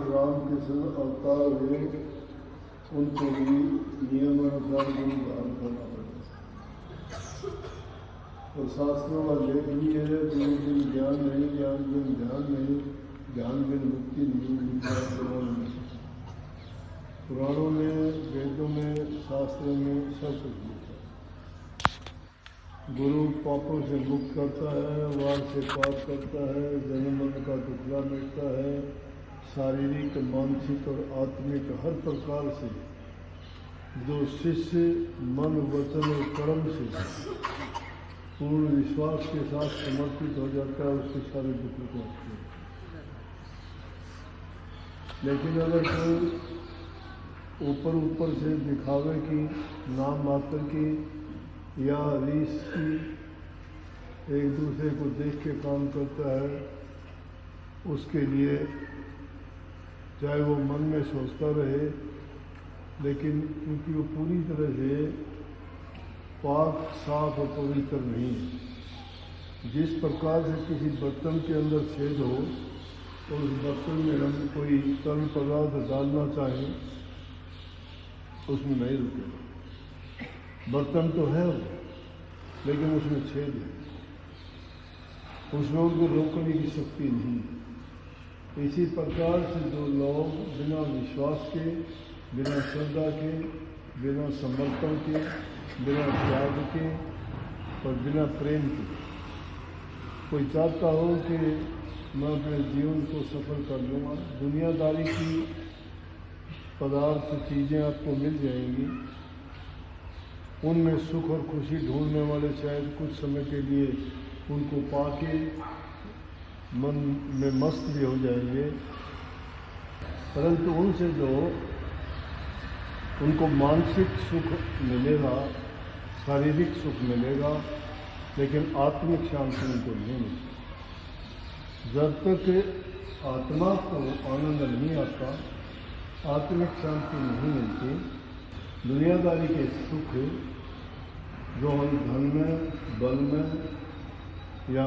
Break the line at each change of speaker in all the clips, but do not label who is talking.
रामकृष्ण अवतार हुए, उनको भी नियमानुसार गुरु धारण करना पड़ता। और शास्त्रों का लेख भी है, गुरु बिन ज्ञान नहीं, ज्ञान बिन ध्यान नहीं, ध्यान बिन मुक्ति नहीं, विद्या पुराण में, पुराणों में, वेदों में, शास्त्रों में सब कुछ लिखा है। गुरु पापों से मुक्त करता है, वार से पार करता है, जन्म मरण का दुखड़ा मिटता है, शारीरिक, मानसिक और आत्मिक हर प्रकार से जो शिष्य मन, वचन और कर्म से पूर्ण विश्वास के साथ समर्पित हो जाता है, उसके सारे दुख को हटते हैं। लेकिन अगर कोई ऊपर से दिखावे की, नाम मात्र की या रीस की, एक दूसरे को देख के काम करता है, उसके लिए चाहे वो मन में सोचता रहे, लेकिन क्योंकि वो पूरी तरह से पाक, साफ और पवित्र नहीं है। जिस प्रकार से किसी बर्तन के अंदर छेद हो तो उस बर्तन में हम कोई तरल पदार्थ डालना चाहें, उसमें नहीं रुकेगा। बर्तन तो है वो, लेकिन उसमें छेद है, उसमें उनको रोकने की शक्ति नहीं है। इसी प्रकार से जो लोग बिना विश्वास के, बिना श्रद्धा के, बिना समर्पण के, बिना त्याग के और बिना प्रेम के, कोई चाहता हो कि मैं अपने जीवन को सफल कर लूँगा, दुनियादारी की पदार्थ चीज़ें आपको मिल जाएंगी, उनमें सुख और खुशी ढूंढने वाले शायद कुछ समय के लिए उनको पाके मन में मस्त भी हो जाएंगे, परंतु उनसे जो उनको मानसिक सुख मिलेगा, शारीरिक सुख मिलेगा, लेकिन आत्मिक शांति उनको नहीं मिलती। जब तक आत्मा को आनंद नहीं आता, आत्मिक शांति नहीं मिलती, दुनियादारी के सुख जो हम धन में, बल में या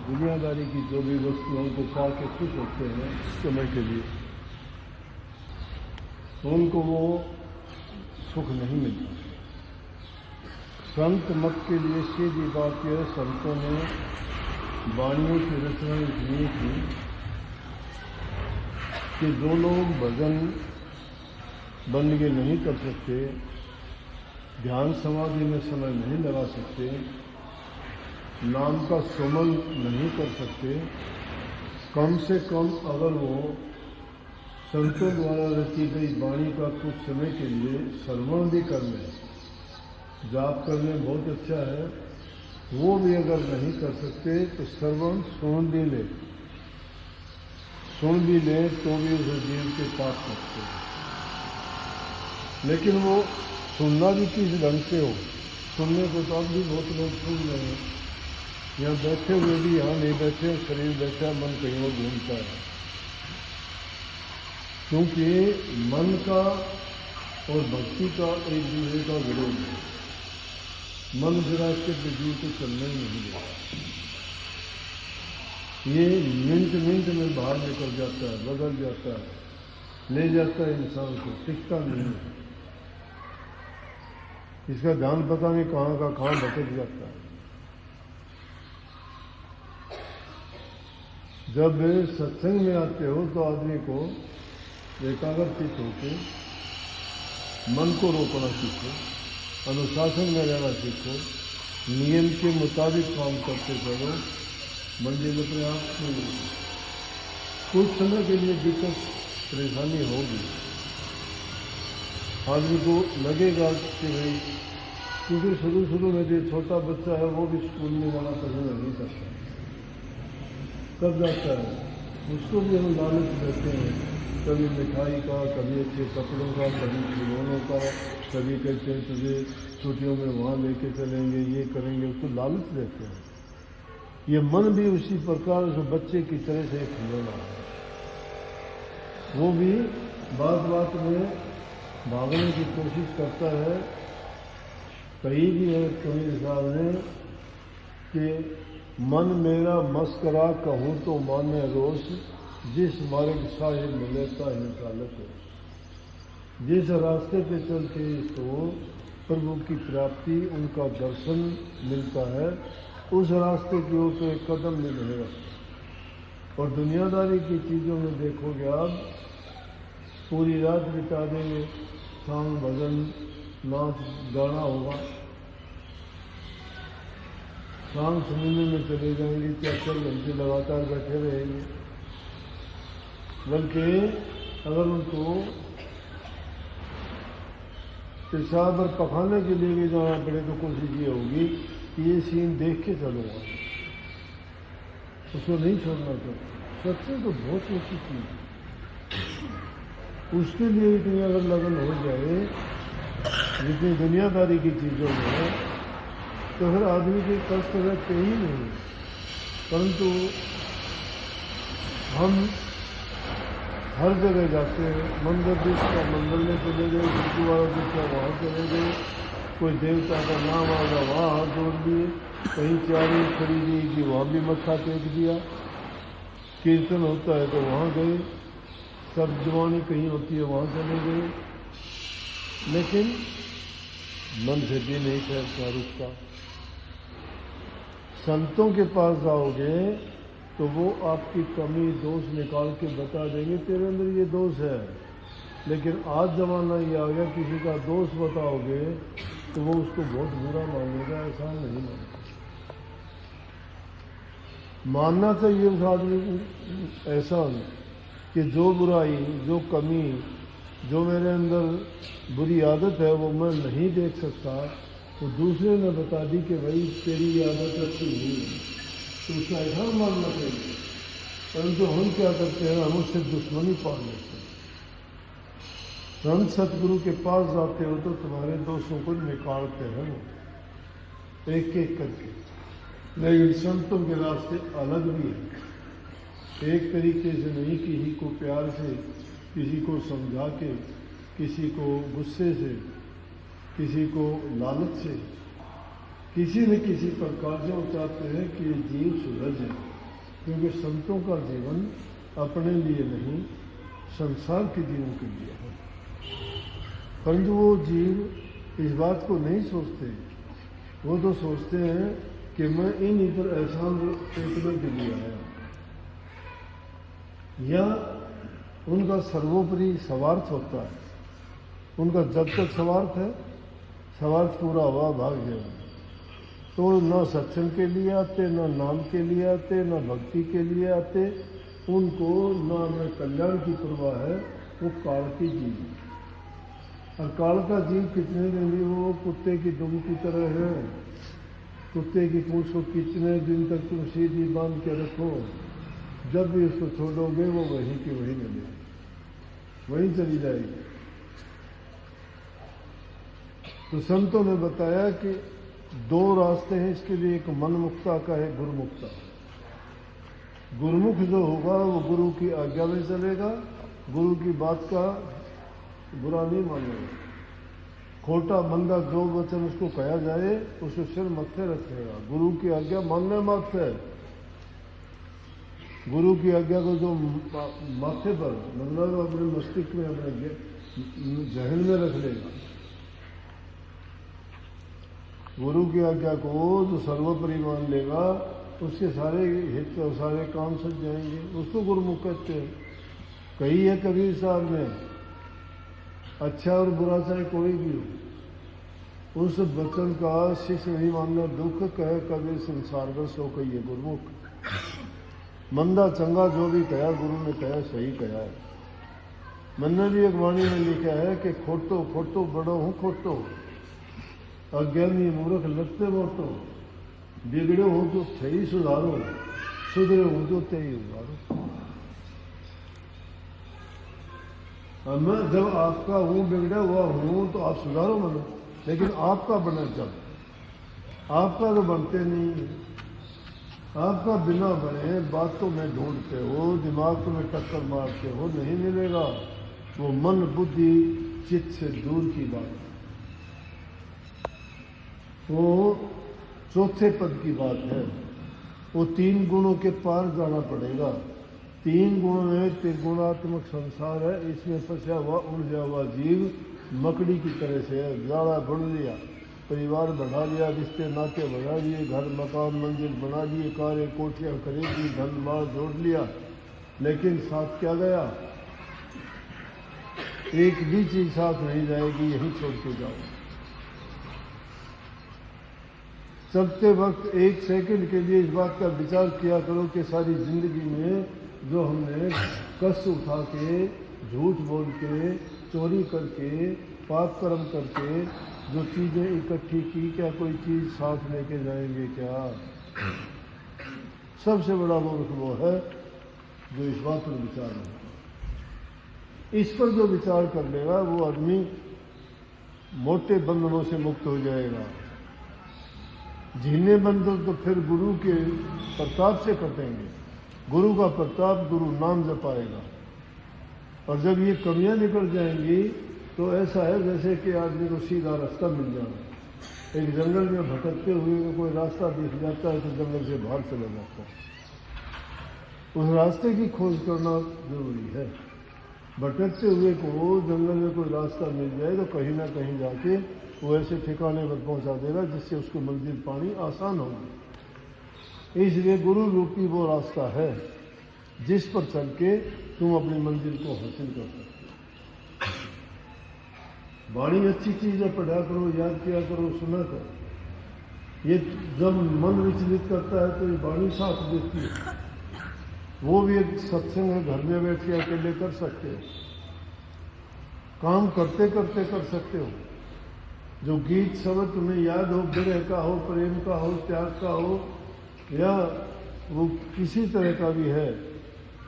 दुनियादारी की जो भी वस्तुओं को पा के खुश होते हैं समय के लिए, तो उनको वो सुख नहीं मिलता। संत मत के लिए सीधी बात यह, संतों ने वाणियों की रचना इसलिए की कि जो लोग भजन बंदगी नहीं कर सकते, ध्यान समाधि में समय नहीं लगा सकते, नाम का सुमन नहीं कर सकते, कम से कम अगर वो संतों द्वारा रची गई वाणी का कुछ समय के लिए श्रवण भी कर लें, जाप करने बहुत अच्छा है, वो भी अगर नहीं कर सकते तो श्रवण सुन भी ले तो भी उसे जीव के पास सकते हैं। लेकिन वो सुनना भी किस ढंग से हो, सुनने को तो अब भी बहुत लोग सुन रहे हैं, यहाँ बैठे हुए भी यहाँ नहीं बैठे, शरीर बैठा, मन कहीं और घूमता है, क्योंकि मन का और भक्ति का एक दूसरे का विरोध है। मन विराट के जीव को चलने ही नहीं देगा, ये मिनट में बाहर निकल जाता है, बदल जाता है, ले जाता है इंसान को, टिकता नहीं है। इसका ध्यान पता नहीं कहाँ का कहाँ भटक जाता है। जब सत्संग में आते हो तो आदमी को एकाग्रचित होकर मन को रोकना सीखो, अनुशासन में रहना सीखो, नियम के मुताबिक काम करते चलो, मंजिल अपने आप में। कुछ समय के लिए दिक्कत परेशानी होगी, आदमी को लगेगा कि भाई, क्योंकि शुरू में जो छोटा बच्चा है वो भी स्कूल में जाना पसंद नहीं करता, कब जाता है, उसको भी हम लालच देते हैं, कभी मिठाई का, कभी अच्छे कपड़ों का, कभी खिलौनों का, कभी कहते हैं तुझे छुट्टियों में वहाँ लेके चलेंगे, ये करेंगे, उसको लालच देते हैं। ये मन भी उसी प्रकार से बच्चे की तरह से खिलौना है, वो भी बात में भागने की कोशिश करता है। कहीं भी है कबीर साहब ने कि मन मेरा मस्करा कहूँ तो माने रोष, जिस मार्ग साहिब मिलता है चालक है, जिस रास्ते पे चलते तो प्रभु की प्राप्ति, उनका दर्शन मिलता है, उस रास्ते की ओर तो एक कदम नहीं रहेगा। और दुनियादारी की चीज़ों में देखोगे आप, पूरी रात बिता देंगे, शाम भजन नाच गाना होगा, शाम सुनने में चले जाएंगे, 4 घंटे लगातार बैठे रहेंगे। बल्कि अगर उनको पेशाब और पखाने के लिए भी जाना पड़े तो कोशिश ये होगी कि ये सीन देख के चलूँगा, उसको नहीं छोड़ना चाहिए। सच्चे तो बहुत ऊँची चीज़ है, उसके लिए इतनी अगर लगन हो जाए जितनी दुनियादारी की चीज़ों में, तो फिर आदमी के कष्ट रहते ही नहीं। परंतु हम हर जगह जाते हैं, मंदिर जिसका मंदिर में चले गए, गुरुद्वारा जिसका वहाँ चले गए, कोई देवता का नाम आ गया वहाँ हाथ जोड़ दिए, कहीं चारी खरीदी कि वहाँ भी मत्था टेक दिया, कीर्तन होता है तो वहाँ गए, सब जवानी कहीं होती है वहाँ चले गए, लेकिन मन से भी नहीं ठहरता रुकता। संतों के पास जाओगे तो वो आपकी कमी दोष निकाल के बता देंगे, तेरे अंदर ये दोष है। लेकिन आज जमाना ये आ गया, किसी का दोष बताओगे तो वो उसको बहुत बुरा मानेगा, ऐसा नहीं मानेगा। मानना चाहिए उस आदमी ऐसा कि जो बुराई, जो कमी, जो मेरे अंदर बुरी आदत है वो मैं नहीं देख सकता, तो दूसरे ने बता दी कि भाई तेरी आदत अच्छी नहीं है, तो उसका ऐसा मानना चाहिए। परंतु हम क्या करते हैं, हम उससे दुश्मनी पाल लेते हैं। संत सतगुरु के पास जाते हो तो तुम्हारे दोषों को निकालते हैं वो एक एक करके। लेकिन संतों के रास्ते अलग भी है, एक तरीके से नहीं, किसी को प्यार से, किसी को समझा के, किसी को गुस्से से, किसी को लालच से, किसी न किसी प्रकार से वो चाहते हैं कि ये जीव सुधर जाए। क्योंकि संतों का जीवन अपने लिए नहीं, संसार के जीवों के लिए है। परंतु वो जीव इस बात को नहीं सोचते, वो तो सोचते हैं कि मैं इन्हीं पर एहसान टेकने के लिए आया, या उनका सर्वोपरि स्वार्थ होता है। उनका जब तक स्वार्थ है, स्वार्थ पूरा हुआ भाग जाएगा, तो न सत्संग के लिए आते, न नाम के लिए आते, न भक्ति के लिए आते, उनको न कल्याण की परवाह है। वो काल की जीव है, और काल का जीव कितने दिन भी वो कुत्ते की दुम की तरह है। कुत्ते की पूंछ को कितने दिन तक तुम सीधी बांध के रखो, जब भी उसको छोड़ोगे वो वहीं की वहीं मिलेगी, वहीं चली जाएगी। तो संतों ने बताया कि 2 रास्ते हैं इसके लिए, एक मन मुक्ता का है, गुरुमुक्ता। गुरुमुख जो होगा वो गुरु की आज्ञा में चलेगा, गुरु की बात का बुरा नहीं मानेगा। खोटा मंदा जो वचन उसको कहा जाए उसको सिर मत्थे रखेगा, गुरु की आज्ञा मानने मात्र है। गुरु की आज्ञा को जो माथे पर, मतलब अपने मस्तिष्क में, अपने जहन में रख लेगा, गुरु की आज्ञा को जो सर्वोपरि मान लेगा, उसके सारे हित और सारे काम सज जाएंगे, उसको गुरुमुख कहते हैं। कही है कबीर साहब ने, अच्छा और बुरा चाहे कोई भी हो, उस वचन का शिष्य नहीं मानना दुख, कहे कबीर संसार में सो कहिए गुरुमुख। मंदा चंगा जो भी कहा गुरु ने कहा सही कहा है। मैंने भी एक वाणी में लिखा है कि खोटो खोटो बड़ो हूँ खोटो, अज्ञानी मूर्ख लगते मोटो, बिगड़े हो तो थे ही सुधारो, सुधरे हो तो थे ही उधारो। मैं जब आपका हूँ, बिगड़ा हुआ हूँ, तो आप सुधारो मनो, लेकिन आपका बने जब, आपका तो बनते नहीं, आपका बिना बने बातों में ढूंढते हो, दिमाग में टक्कर मारते हो, नहीं मिलेगा। वो मन बुद्धि चित्त से दूर की बात, वो चौथे पद की बात है। वो 3 गुणों के पार जाना पड़ेगा, तीन गुण में त्रिगुणात्मक संसार है, इसमें फंसा हुआ उलझा हुआ जीव मकड़ी की तरह से है। ज्यादा बढ़ लिया, परिवार बढ़ा लिया, रिश्ते नाते बढ़ा लिए, घर मकान मंजिल बना लिए, कारें कोठियाँ खरीदी, धन माल जोड़ लिया, लेकिन साथ क्या गया? एक भी चीज साथ नहीं जाएगी, यही छोड़ के जाओ। चलते वक्त एक सेकंड के लिए इस बात का विचार किया करो कि सारी जिंदगी में जो हमने कष्ट उठा के, झूठ बोल के, चोरी करके, पाप कर्म करके जो चीजें इकट्ठी की, क्या कोई चीज साथ लेके जाएंगे क्या? सबसे बड़ा मूर्ख वो है जो इस बात पर विचार नहीं। इस पर जो विचार कर लेगा वो आदमी मोटे बंधनों से मुक्त हो जाएगा। झीने बंधन तो फिर गुरु के प्रताप से कटेंगे। गुरु का प्रताप, गुरु नाम जपाएगा। और जब ये कमियां निकल जाएंगी तो ऐसा है जैसे कि आदमी को सीधा रास्ता मिल जाए। एक जंगल में भटकते हुए को कोई रास्ता दिख जाता है तो जंगल से बाहर चला जाता है। उस रास्ते की खोज करना जरूरी है। भटकते हुए को जंगल में कोई रास्ता मिल जाए तो कहीं ना कहीं जाके वो ऐसे ठिकाने पर पहुंचा देगा जिससे उसको मंजिल पानी आसान होगी। इसलिए गुरु रूपी वो रास्ता है जिस पर चल के तुम अपनी मंजिल को हासिल कर सकते हो। वाणी अच्छी चीज है, पढ़ा करो, याद किया करो, सुना करो। ये जब मन विचलित करता है तो ये वाणी साथ देती है। वो भी एक सत्संग है, घर में बैठ के अकेले कर सकते हो, काम करते करते कर सकते हो। जो गीत शब्द तुम्हें याद हो, विरह का हो, प्रेम का हो, त्याग का हो, या वो किसी तरह का भी है,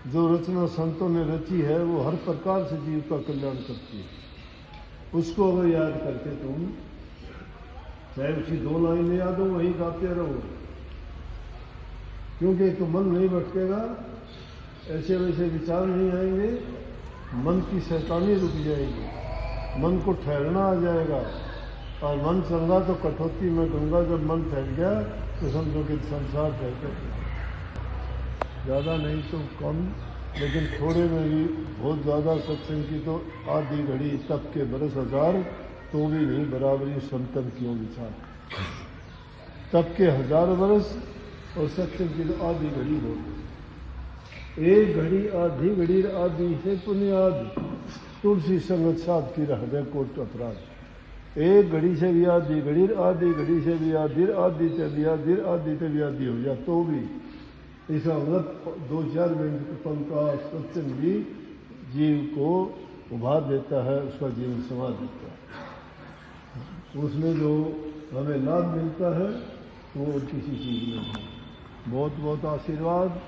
जो रचना संतों ने रची है, वो हर प्रकार से जीव का कल्याण करती है। उसको अगर याद करके तुम चाहे उसकी 2 लाइनें याद हो वही गाते रहो, क्योंकि तो मन नहीं भटकेगा, ऐसे वैसे विचार नहीं आएंगे, मन की शैतानी रुक जाएगी, मन को ठहरना आ जाएगा। और मन चंगा तो कठौती में गंगा। जब मन ठहर गया तो समझो कि संसार ठहर गया। ज़्यादा नहीं तो कम, लेकिन थोड़े में भी बहुत ज़्यादा सत्संग की तो आधी घड़ी तप के बरस हजार, तो भी नहीं बराबरी संतन क्यों विचार। तप के 1000 बरस और सत्संग की तो आधी घड़ी बहुत। एक घड़ी आधी घड़ी आदि से पुण्याद, तुलसी संगत साध की हृदय कोट अपराध। एक घड़ी से भी आधी घड़ी, आधी घड़ी से भी आधी, आधी से भी आधी, आधी से भी आधी हो जाए तो भी ऐसा मतलब 2-4 मिनट पल का सत्संग भी जीव को उभार देता है, उसका जीवन संवार देता है। उसमें जो हमें लाभ मिलता है वो किसी चीज में नहीं। बहुत बहुत आशीर्वाद।